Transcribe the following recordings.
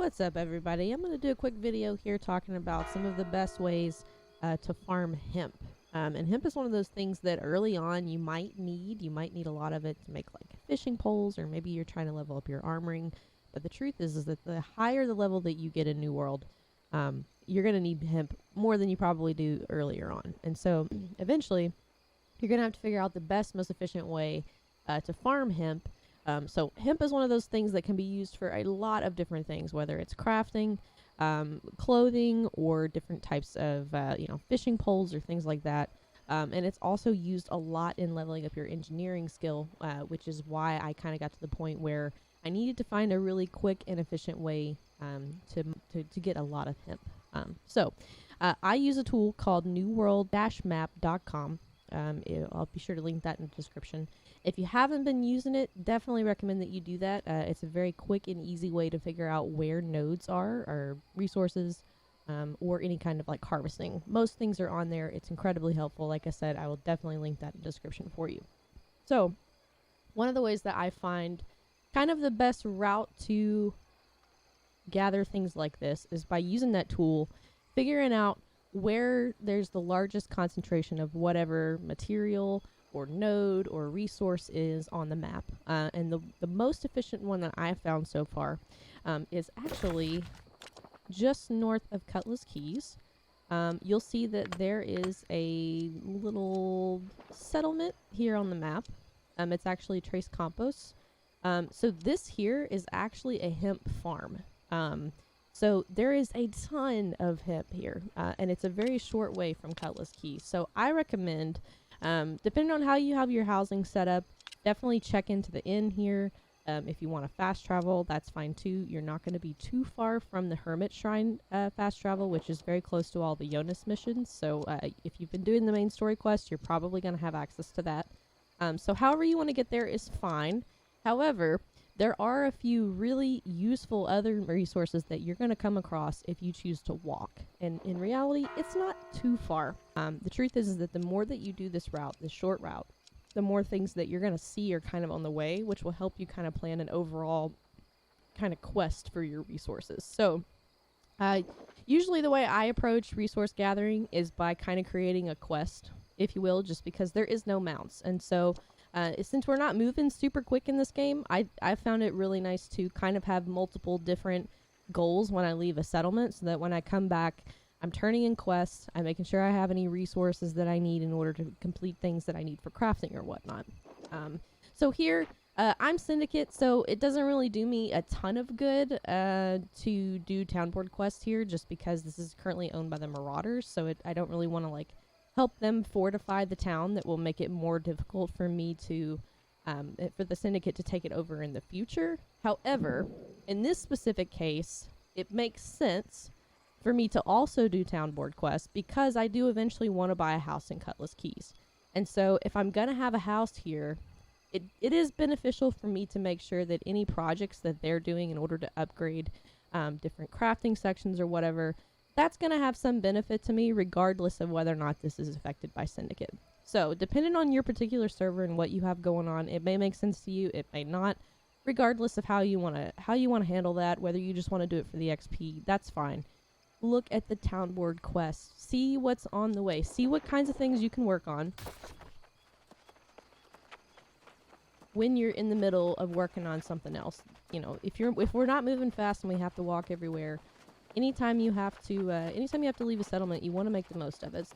What's up, everybody? I'm going to do a quick video here talking about some of the best ways to farm hemp. And hemp is one of those things that early on you might need. You might need a lot of it to make like fishing poles, or maybe you're trying to level up your armoring. But the truth is that the higher the level that you get in New World, you're going to need hemp more than you probably do earlier on. And so eventually you're going to have to figure out the best, most efficient way to farm hemp. So hemp is one of those things that can be used for a lot of different things, whether it's crafting, clothing, or different types of, fishing poles or things like that. And it's also used a lot in leveling up your engineering skill, which is why I kind of got to the point where I needed to find a really quick and efficient way to get a lot of hemp. I use a tool called newworld-map.com. I'll be sure to link that in the description. If you haven't been using it, definitely recommend that you do that. It's a very quick and easy way to figure out where nodes are, or resources, or any kind of like harvesting. Most things are on there. It's incredibly helpful. Like I said, I will definitely link that in the description for you. So, one of the ways that I find kind of the best route to gather things like this is by using that tool, figuring out where there's the largest concentration of whatever material or node or resource is on the map. And the most efficient one that I've found so far is actually just north of Cutlass Keys. You'll see that there is a little settlement here on the map. It's actually Trace Campos. So this here is actually a hemp farm. So there is a ton of hemp here, and it's a very short way from Cutlass Keys. So I recommend, depending on how you have your housing set up, definitely check into the inn here. If you want to fast travel, that's fine too. You're not going to be too far from the Hermit Shrine fast travel, which is very close to all the Jonas missions. So if you've been doing the main story quest, you're probably going to have access to that. So however you want to get there is fine. However, there are a few really useful other resources that you're going to come across if you choose to walk. And in reality, it's not too far. The truth is that the more that you do this route, this short route, the more things that you're going to see are kind of on the way, which will help you kind of plan an overall kind of quest for your resources. So usually the way I approach resource gathering is by kind of creating a quest, if you will, just because there is no mounts. And so since we're not moving super quick in this game, I found it really nice to kind of have multiple different goals when I leave a settlement, so that when I come back, I'm turning in quests, I'm making sure I have any resources that I need in order to complete things that I need for crafting or whatnot. So here, I'm Syndicate, so it doesn't really do me a ton of good to do town board quests here, just because this is currently owned by the Marauders, so I don't really want to help them fortify the town. That will make it more difficult for me to, for the Syndicate to take it over in the future. However, in this specific case, it makes sense for me to also do town board quests, because I do eventually want to buy a house in Cutlass Keys. And so if I'm going to have a house here, it is beneficial for me to make sure that any projects that they're doing in order to upgrade different crafting sections or whatever, that's going to have some benefit to me regardless of whether or not this is affected by Syndicate. So depending on your particular server and what you have going on, it may make sense to you, it may not. Regardless of how you want to handle that, whether you just want to do it for the XP, that's fine. Look at the town board quests. See what's on the way. See what kinds of things you can work on when you're in the middle of working on something else. You know, if we're not moving fast and we have to walk everywhere, anytime you have to leave a settlement, you want to make the most of it.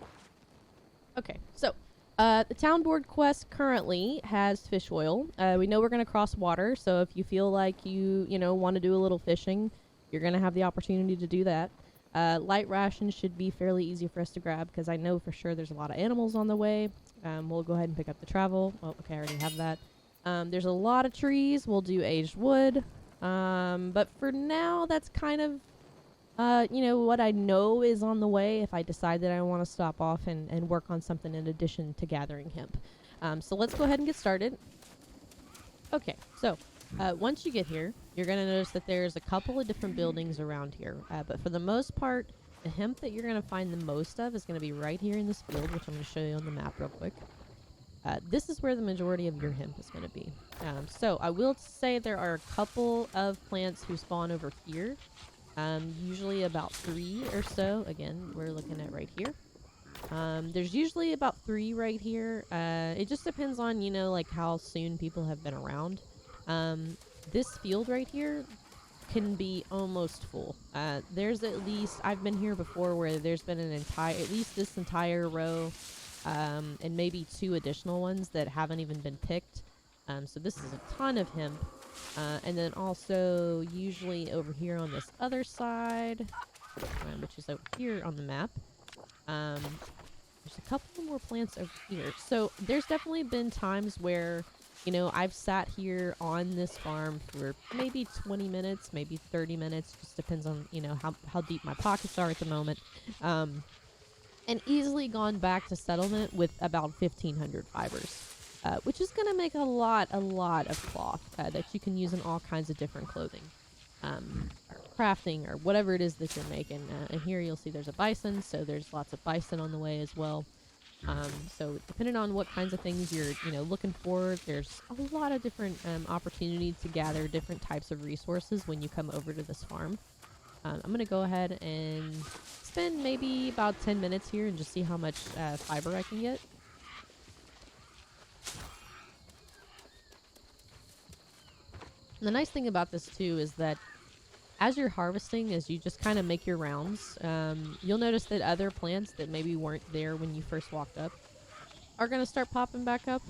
Okay, so the town board quest currently has fish oil. We know we're going to cross water, so if you feel like you want to do a little fishing, you're going to have the opportunity to do that. Light rations should be fairly easy for us to grab, because I know for sure there's a lot of animals on the way. We'll go ahead and pick up the travel. Oh, okay, I already have that. There's a lot of trees. We'll do aged wood. But for now, that's kind of what I know is on the way if I decide that I want to stop off and work on something in addition to gathering hemp. So let's go ahead and get started. Okay, so once you get here, you're going to notice that there's a couple of different buildings around here. But for the most part, the hemp that you're going to find the most of is going to be right here in this field, which I'm going to show you on the map real quick. This is where the majority of your hemp is going to be. So I will say there are a couple of plants who spawn over here. Usually about 3 or so. Again, we're looking at right here. There's usually about 3 right here. It just depends on, you know, like how soon people have been around. This field right here can be almost full. There's at least, I've been here before where there's been at least this entire row, and maybe 2 additional ones that haven't even been picked. So this is a ton of hemp. And then also usually over here on this other side, which is over here on the map, there's a couple more plants over here. So there's definitely been times where, you know, I've sat here on this farm for maybe 20 minutes, maybe 30 minutes, just depends on, you know, how deep my pockets are at the moment. And easily gone back to settlement with about 1,500 fibers. Which is going to make a lot of cloth that you can use in all kinds of different clothing, or crafting, or whatever it is that you're making. And here you'll see there's a bison, so there's lots of bison on the way as well. So depending on what kinds of things you're, you know, looking for, there's a lot of different opportunities to gather different types of resources when you come over to this farm. I'm going to go ahead and spend maybe about 10 minutes here and just see how much fiber I can get. And the nice thing about this too is that as you're harvesting, as you just kind of make your rounds, you'll notice that other plants that maybe weren't there when you first walked up are going to start popping back up.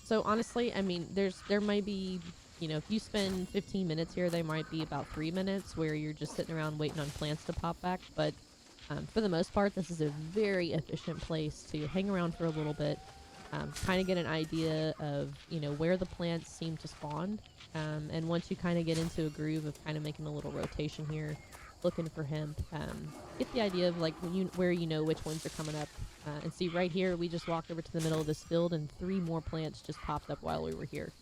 So honestly, I mean, there might be, you know, if you spend 15 minutes here, there might be about 3 minutes where you're just sitting around waiting on plants to pop back. But for the most part, this is a very efficient place to hang around for a little bit, kind of get an idea of, you know, where the plants seem to spawn. And once you kind of get into a groove of kind of making a little rotation here, looking for hemp, get the idea of like where you know which ones are coming up. And see right here, we just walked over to the middle of this field and 3 more plants just popped up while we were here.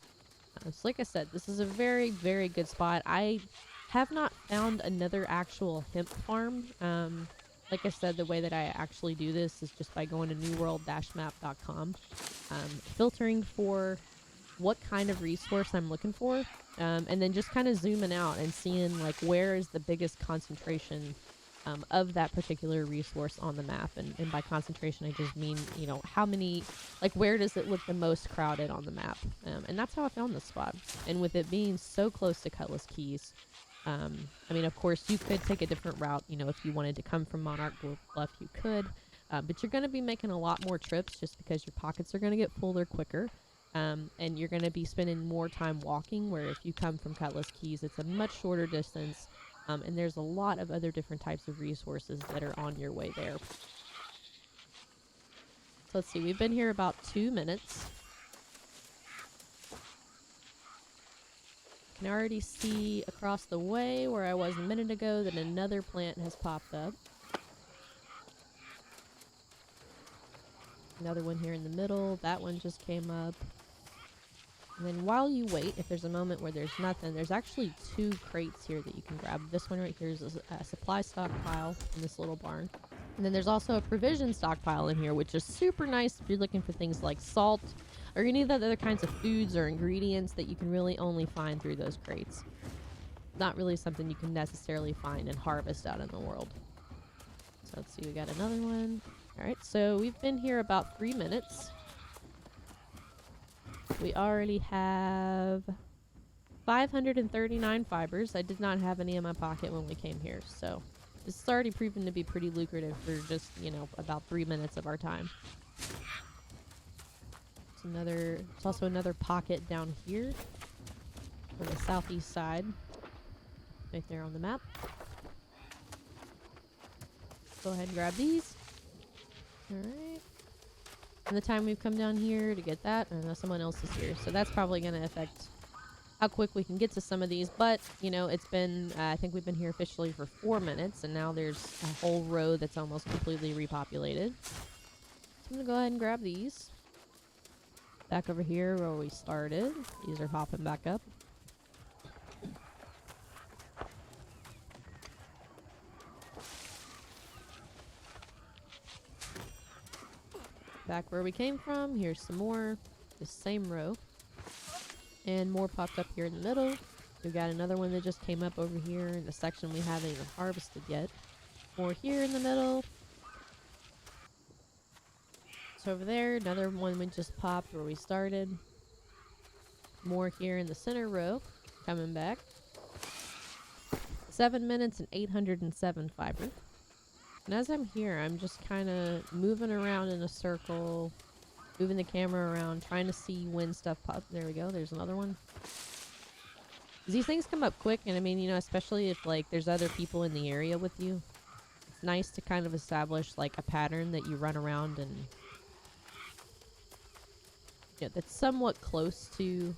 So like I said, this is a very, very good spot. I have not found another actual hemp farm. Like I said, the way that I actually do this is just by going to newworld-map.com, filtering for what kind of resource I'm looking for, and then just kind of zooming out and seeing like where is the biggest concentration of that particular resource on the map. And by concentration, I just mean, you know, how many, like where does it look the most crowded on the map. And that's how I found this spot. And with it being so close to Cutlass Keys, I mean, of course, you could take a different route. You know, if you wanted to come from Monarch Bluff, you could. But you're going to be making a lot more trips just because your pockets are going to get fuller quicker. And you're going to be spending more time walking, where if you come from Cutlass Keys, it's a much shorter distance. And there's a lot of other different types of resources that are on your way there. So let's see, we've been here about 2 minutes. I can already see across the way where I was a minute ago that another plant has popped up. Another one here in the middle. That one just came up. And then while you wait, if there's a moment where there's nothing, there's actually 2 crates here that you can grab. This one right here is a supply stockpile in this little barn. And then there's also a provision stockpile in here, which is super nice if you're looking for things like salt or any of the other kinds of foods or ingredients that you can really only find through those crates. Not really something you can necessarily find and harvest out in the world. So let's see, we got another one. Alright, so we've been here about 3 minutes. We already have 539 fibers. I did not have any in my pocket when we came here, so this is already proven to be pretty lucrative for just, you know, about 3 minutes of our time. There's also another pocket down here on the southeast side, right there on the map. Go ahead and grab these. Alright. And the time we've come down here to get that, and someone else is here. So that's probably going to affect how quick we can get to some of these. But, you know, it's been, I think we've been here officially for 4 minutes, and now there's a whole row that's almost completely repopulated. So I'm going to go ahead and grab these. Back over here where we started. These are popping back up. Back where we came from, here's some more. The same row. And more popped up here in the middle. We've got another one that just came up over here in the section we haven't even harvested yet. More here in the middle. So over there, another one we just popped where we started. More here in the center row. Coming back. 7 minutes and 807 fiber. And as I'm here, I'm just kind of moving around in a circle, moving the camera around, trying to see when stuff pops. There we go. There's another one. These things come up quick, and I mean, you know, especially if, like, there's other people in the area with you. It's nice to kind of establish, like, a pattern that you run around and... yeah, that's somewhat close to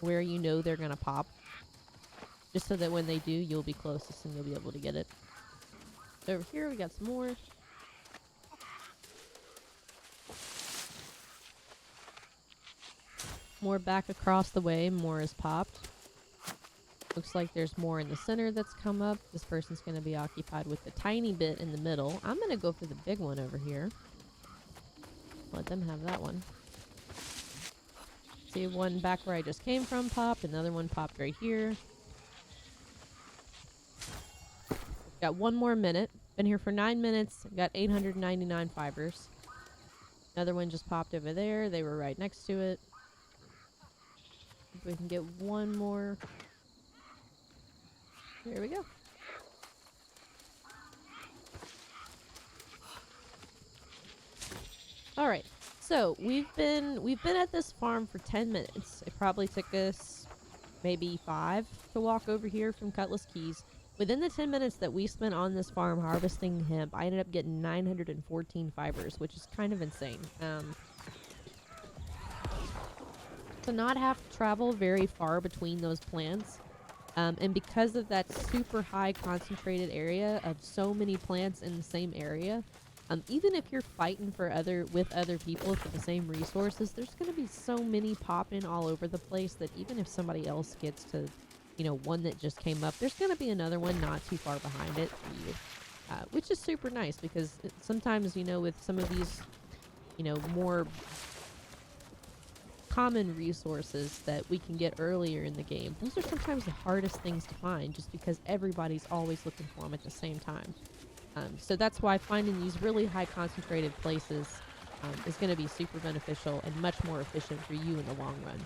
where you know they're gonna pop. Just so that when they do, you'll be closest and you'll be able to get it. So over here, we got some more. More back across the way, more is popped. Looks like there's more in the center that's come up. This person's going to be occupied with the tiny bit in the middle. I'm going to go for the big one over here. Let them have that one. See, one back where I just came from popped. Another one popped right here. Got 1 more minute. Been here for 9 minutes. Got 899 fibers. Another one just popped over there. They were right next to it. If we can get one more. There we go. All right. So we've been at this farm for 10 minutes. It probably took us maybe 5 to walk over here from Cutlass Keys. Within the 10 minutes that we spent on this farm harvesting hemp, I ended up getting 914 fibers, which is kind of insane. To not have to travel very far between those plants, and because of that super high concentrated area of so many plants in the same area, even if you're fighting with other people for the same resources, there's going to be so many popping all over the place that even if somebody else gets to, you know, one that just came up, there's going to be another one not too far behind it for you, which is super nice because sometimes, you know, with some of these, you know, more common resources that we can get earlier in the game, those are sometimes the hardest things to find just because everybody's always looking for them at the same time. So that's why finding these really high concentrated places is going to be super beneficial and much more efficient for you in the long run.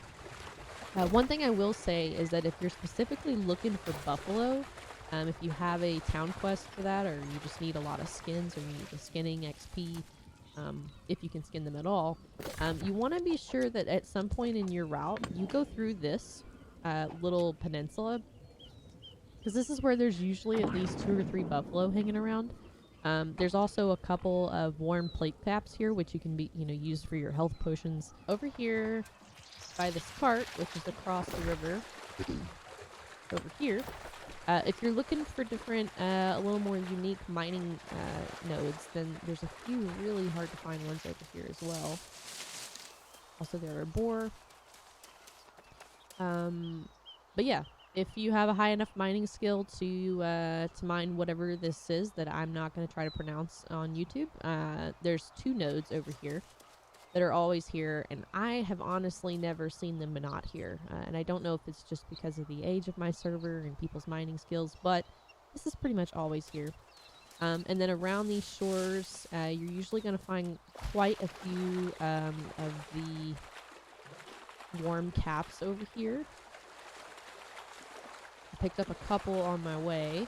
One thing I will say is that if you're specifically looking for buffalo, if you have a town quest for that, or you just need a lot of skins, or you need the skinning XP, if you can skin them at all, you want to be sure that at some point in your route, you go through this little peninsula, because this is where there's usually at least 2 or 3 buffalo hanging around. There's also a couple of warm plate caps here, which you can use for your health potions. Over here, by this cart, which is across the river, over here, if you're looking for different, a little more unique mining nodes, then there's a few really hard to find ones over here as well. Also, there are boar. But yeah, if you have a high enough mining skill to mine whatever this is that I'm not going to try to pronounce on YouTube, there's 2 nodes over here that are always here, and I have honestly never seen them not here. And I don't know if it's just because of the age of my server and people's mining skills, but this is pretty much always here. And then around these shores, you're usually going to find quite a few of the warm caps over here. I picked up a couple on my way.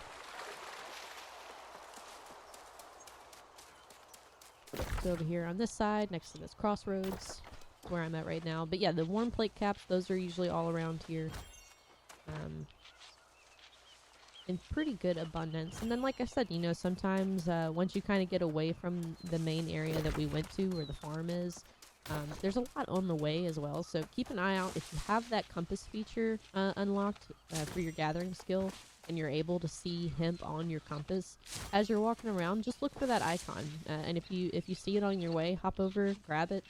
So over here on this side, next to this crossroads, where I'm at right now. But yeah, the warm plate caps, those are usually all around here. In pretty good abundance. And then, like I said, you know, sometimes once you kind of get away from the main area that we went to, where the farm is, there's a lot on the way as well. So keep an eye out. If you have that compass feature unlocked for your gathering skill, and you're able to see hemp on your compass, as you're walking around, just look for that icon. And if you see it on your way, hop over, grab it.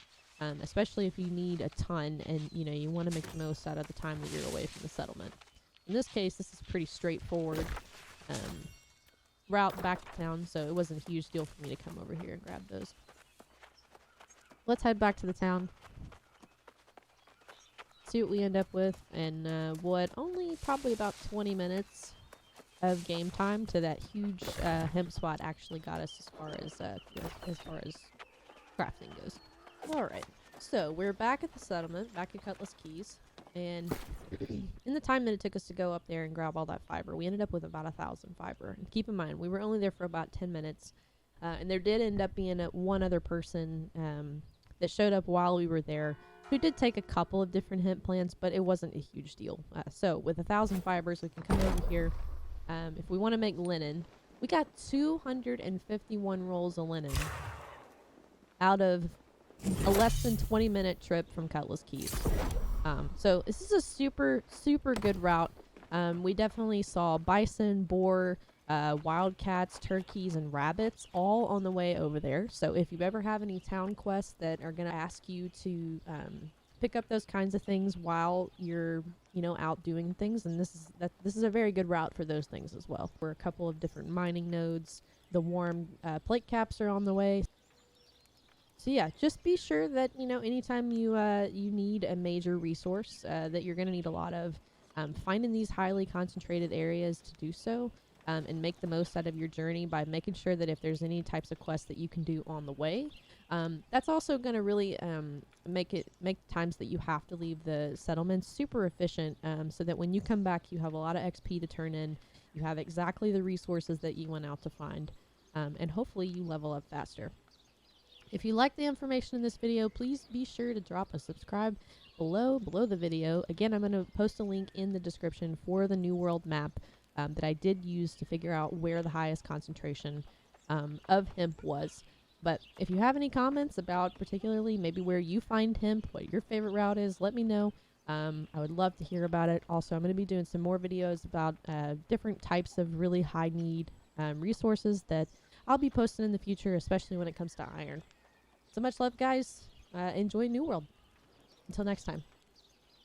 Especially if you need a ton and, you know, you want to make the most out of the time that you're away from the settlement. In this case, this is pretty straightforward route back to town, so it wasn't a huge deal for me to come over here and grab those. Let's head back to the town. see what we end up with, and what only probably about 20 minutes of game time to that huge hemp spot actually got us as far as crafting goes. All right, so we're back at the settlement, back at Cutlass Keys, and in the time that it took us to go up there and grab all that fiber, we ended up with about 1,000 fiber. And keep in mind, we were only there for about 10 minutes, and there did end up being one other person that showed up while we were there, who did take a couple of different hemp plants, but it wasn't a huge deal. So with 1,000 fibers, we can come over here. If we want to make linen, we got 251 rolls of linen out of a less than 20-minute trip from Cutlass Keys. So this is a super, super good route. We definitely saw bison, boar, wildcats, turkeys, and rabbits all on the way over there. So if you ever have any town quests that are going to ask you to pick up those kinds of things while you're, out doing things, and this is a very good route for those things as well. We're a couple of different mining nodes. The warm plate caps are on the way. So yeah, just be sure that, anytime you need a major resource that you're going to need a lot of, finding these highly concentrated areas to do so, and make the most out of your journey by making sure that if there's any types of quests that you can do on the way, that's also going to really make times that you have to leave the settlements super efficient, so that when you come back, you have a lot of XP to turn in, you have exactly the resources that you went out to find, and hopefully you level up faster. If you like the information in this video, please be sure to drop a subscribe below the video. Again, I'm going to post a link in the description for the New World map that I did use to figure out where the highest concentration of hemp was. But if you have any comments about particularly maybe where you find hemp, what your favorite route is, let me know. I would love to hear about it. Also, I'm going to be doing some more videos about different types of really high need resources that I'll be posting in the future, especially when it comes to iron. So much love, guys. Enjoy New World. Until next time.